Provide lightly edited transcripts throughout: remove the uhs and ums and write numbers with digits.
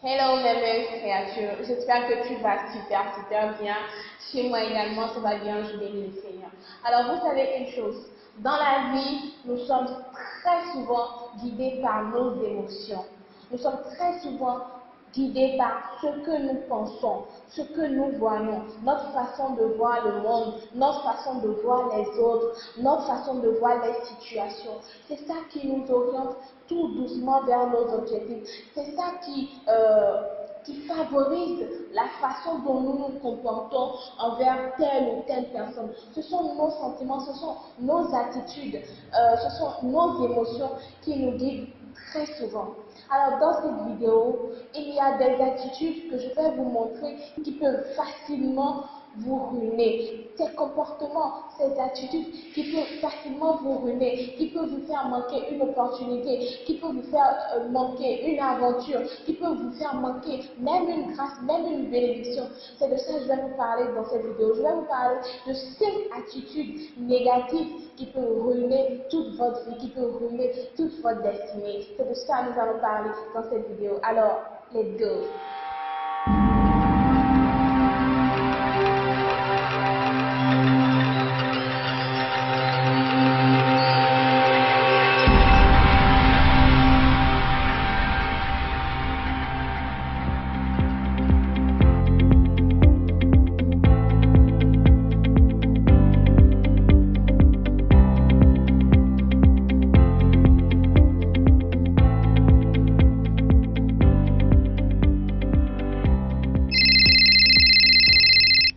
Hello mes belles créatures, j'espère que tu vas super bien. Chez moi également, tout va bien, je bénis le Seigneur. Alors vous savez une chose, dans la vie, nous sommes très souvent guidés par nos émotions. Nous sommes très souvent guidés par ce que nous pensons, ce que nous voyons, notre façon de voir le monde, notre façon de voir les autres, notre façon de voir les situations. C'est ça qui nous oriente tout doucement vers nos objectifs. C'est ça qui favorise la façon dont nous nous comportons envers telle ou telle personne. Ce sont nos sentiments, ce sont nos attitudes, ce sont nos émotions qui nous guident très souvent. Alors dans cette vidéo, il y a des attitudes que je vais vous montrer qui peuvent facilement vous ruiner. Ces comportements, ces attitudes qui peuvent facilement vous ruiner, qui peuvent vous faire manquer une opportunité, qui peuvent vous faire manquer une aventure, qui peuvent vous faire manquer même une grâce, même une bénédiction. C'est de ça que je vais vous parler dans cette vidéo. Je vais vous parler de 5 attitudes négatives qui peuvent ruiner toute votre vie, qui peuvent ruiner toute votre destinée. C'est de ça que nous allons parler dans cette vidéo. Alors, let's go!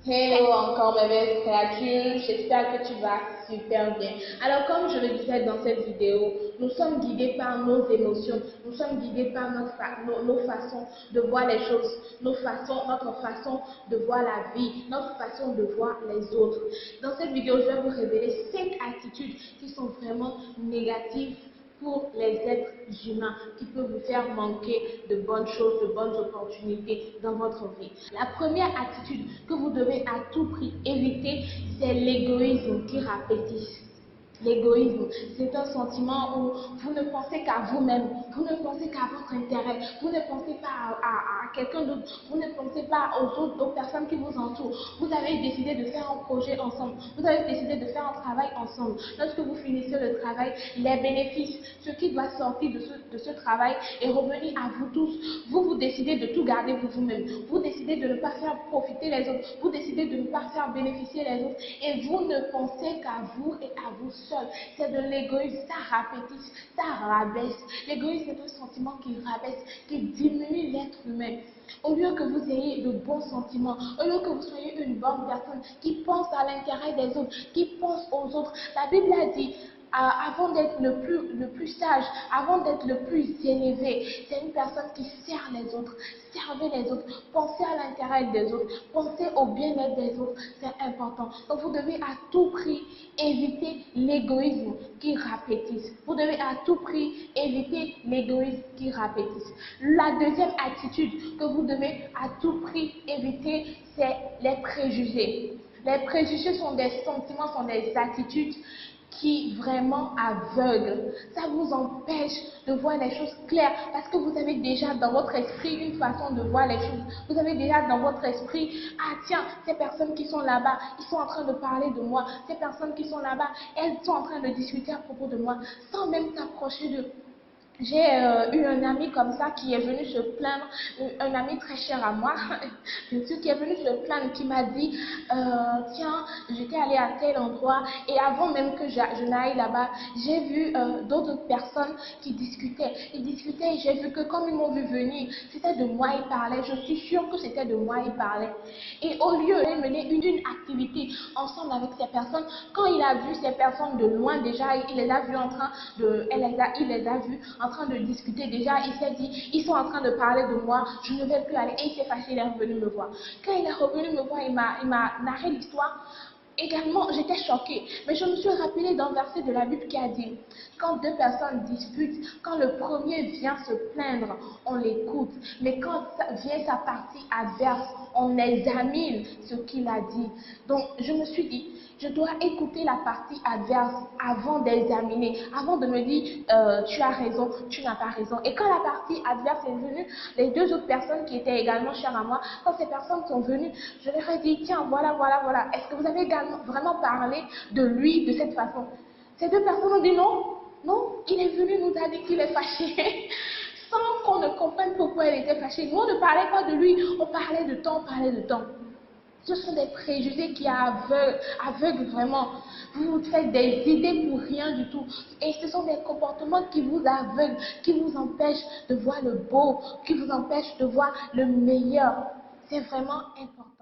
Hello encore mes belles créatures, j'espère que tu vas super bien. Alors comme je le disais dans cette vidéo, nous sommes guidés par nos émotions, nous sommes guidés par nos façons de voir les choses, notre façon de voir la vie, notre façon de voir les autres. Dans cette vidéo, je vais vous révéler 5 attitudes qui sont vraiment négatives pour les êtres humains qui peuvent vous faire manquer de bonnes choses, de bonnes opportunités dans votre vie. La première attitude que vous devez à tout prix éviter, c'est l'égoïsme qui rapetisse. L'égoïsme, c'est un sentiment où vous ne pensez qu'à vous-même, vous ne pensez qu'à votre intérêt, vous ne pensez pas à quelqu'un d'autre, vous ne pensez pas aux personnes qui vous entourent. Vous avez décidé de faire un projet ensemble, vous avez décidé de faire un travail ensemble. Lorsque vous finissez le travail, les bénéfices, ce qui doit sortir de ce travail est revenu à vous tous. Vous décidez de tout garder pour vous-même, vous décidez de ne pas faire profiter les autres, vous décidez de ne pas faire bénéficier les autres et vous ne pensez qu'à vous et à vous seul. C'est de l'égoïsme, ça rapetisse, ça rabaisse. L'égoïsme est un sentiment qui rabaisse, qui diminue l'être humain. Au lieu que vous ayez de bons sentiments, au lieu que vous soyez une bonne personne qui pense à l'intérêt des autres, qui pense aux autres, la Bible a dit, avant d'être le plus sage, avant d'être le plus élevé, c'est une personne qui sert les autres. Servez les autres, pensez à l'intérêt des autres, pensez au bien-être des autres, c'est important. Donc vous devez à tout prix éviter l'égoïsme qui rapetisse. Vous devez à tout prix éviter l'égoïsme qui rapetisse. La deuxième attitude que vous devez à tout prix éviter, c'est les préjugés. Les préjugés sont des sentiments, sont des attitudes qui vraiment aveugle. Ça vous empêche de voir les choses claires parce que vous avez déjà dans votre esprit une façon de voir les choses. Vous avez déjà dans votre esprit, ah tiens, ces personnes qui sont là-bas, ils sont en train de parler de moi. Ces personnes qui sont là-bas, elles sont en train de discuter à propos de moi sans même s'approcher d'eux. J'ai eu un ami comme ça qui est venu se plaindre, un ami très cher à moi, bien sûr, qui est venu se plaindre, qui m'a dit, tiens, j'étais allée à tel endroit et avant même que je n'aille là-bas, j'ai vu d'autres personnes qui discutaient. Ils discutaient et j'ai vu que comme ils m'ont vu venir, c'était de moi ils parlaient, je suis sûre que c'était de moi ils parlaient. Et au lieu de mener une activité ensemble avec ces personnes, quand il a vu ces personnes de loin déjà, il les a vues en train de, il les a vues en train de discuter déjà, il s'est dit, ils sont en train de parler de moi, je ne vais plus aller. Et il s'est fâché, il est revenu me voir. Quand il est revenu me voir, il m'a narré l'histoire. Également, j'étais choquée, mais je me suis rappelée d'un verset de la Bible qui a dit, quand deux personnes disputent, quand le premier vient se plaindre, on l'écoute, mais quand vient sa partie adverse, on examine ce qu'il a dit. Donc, je me suis dit, je dois écouter la partie adverse avant d'examiner, avant de me dire, tu as raison, tu n'as pas raison. Et quand la partie adverse est venue, les deux autres personnes qui étaient également chères à moi, quand ces personnes sont venues, je leur ai dit, tiens, voilà, voilà, voilà, est-ce que vous avez également vraiment parlé de lui de cette façon? Ces deux personnes ont dit non, non, il est venu nous a dit qu'il est fâché. Sans qu'on ne comprenne pourquoi il était fâché. Nous, on ne parlait pas de lui, on parlait de temps, on parlait de temps. Ce sont des préjugés qui aveuglent vraiment. Vous vous faites des idées pour rien du tout. Et ce sont des comportements qui vous aveuglent, qui vous empêchent de voir le beau, qui vous empêchent de voir le meilleur. C'est vraiment important.